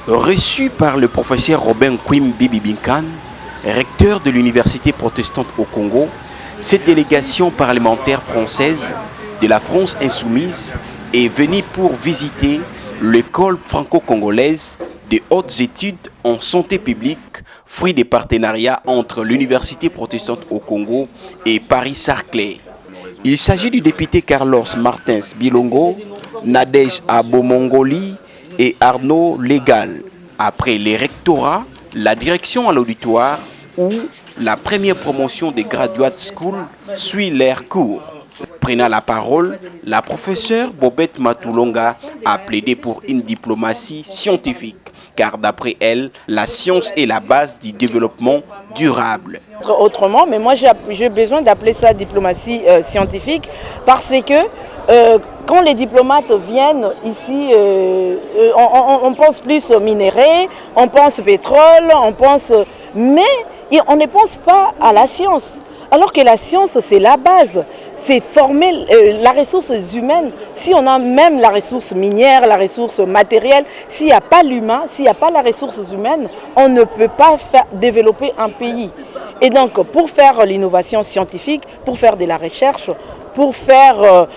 Reçu par le professeur Robin Kwim Bibi Binkan, recteur de l'Université protestante au Congo, cette délégation parlementaire française de la France insoumise est venue pour visiter l'école franco-congolaise de hautes études en santé publique, fruit des partenariats entre l'Université protestante au Congo et Paris-Saclay. Il s'agit du député Carlos Martins Bilongo, Nadège Abomongoli et Arnaud Légal. Après les rectorats, la direction à l'auditoire où la première promotion des Graduate School suit leurs cours. Prenant la parole, la professeure Bobette Matulonga a plaidé pour une diplomatie scientifique, car d'après elle, la science est la base du développement durable. Autrement, mais moi j'ai besoin d'appeler ça diplomatie scientifique parce que quand les diplomates viennent ici, on pense plus minéraux, on pense pétrole, on pense... mais on ne pense pas à la science. Alors que la science, c'est la base. C'est former la ressource humaine. Si on a même la ressource minière, la ressource matérielle, s'il n'y a pas l'humain, s'il n'y a pas la ressource humaine, on ne peut pas développer un pays. Et donc, pour faire l'innovation scientifique, pour faire de la recherche, pour faire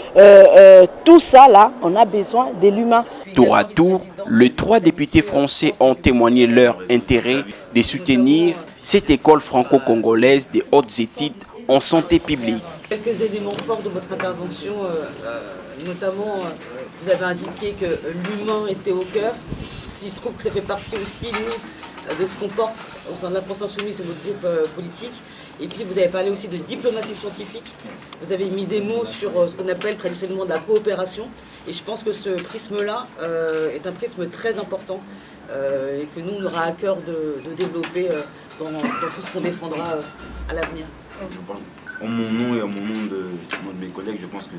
tout ça, là, on a besoin de l'humain. Tour à tour, les trois députés français ont témoigné leur intérêt de soutenir cette école franco-congolaise de hautes études en santé publique. Quelques éléments forts de votre intervention, notamment vous avez indiqué que l'humain était au cœur. Il se trouve que ça fait partie aussi, nous, de ce qu'on porte au sein de la France Insoumise et notre groupe politique. Et puis vous avez parlé aussi de diplomatie scientifique. Vous avez mis des mots sur ce qu'on appelle traditionnellement de la coopération. Et je pense que ce prisme-là est un prisme très important et que nous, on aura à cœur de développer dans tout ce qu'on défendra à l'avenir. En mon nom et en mon nom de mes collègues, je pense que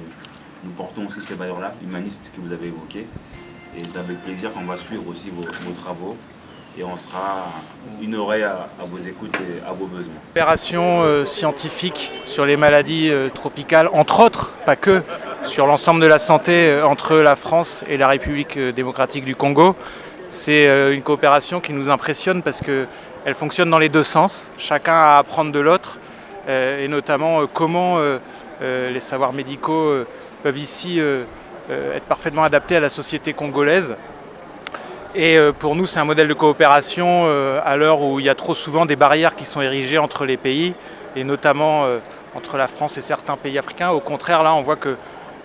nous portons aussi ces valeurs-là, humanistes que vous avez évoquées. Et c'est avec plaisir qu'on va suivre aussi vos travaux. Et on sera une oreille à vos écoutes et à vos besoins. Opération scientifique sur les maladies tropicales, entre autres, pas que, sur l'ensemble de la santé entre la France et la République démocratique du Congo. C'est une coopération qui nous impressionne parce qu'elle fonctionne dans les deux sens. Chacun a à apprendre de l'autre et notamment comment les savoirs médicaux peuvent ici être parfaitement adaptés à la société congolaise. Et pour nous, c'est un modèle de coopération à l'heure où il y a trop souvent des barrières qui sont érigées entre les pays, et notamment entre la France et certains pays africains. Au contraire, là, on voit que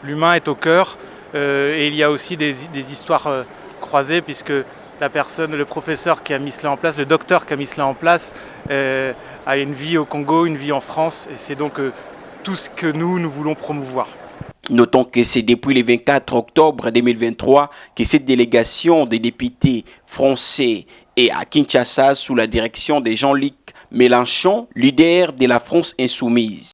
l'humain est au cœur, et il y a aussi des histoires croisées, puisque la personne, le professeur qui a mis cela en place, le docteur qui a mis cela en place, a une vie au Congo, une vie en France, et c'est donc tout ce que nous voulons promouvoir. Notons que c'est depuis le 24 octobre 2023 que cette délégation des députés français est à Kinshasa sous la direction de Jean-Luc Mélenchon, leader de la France insoumise.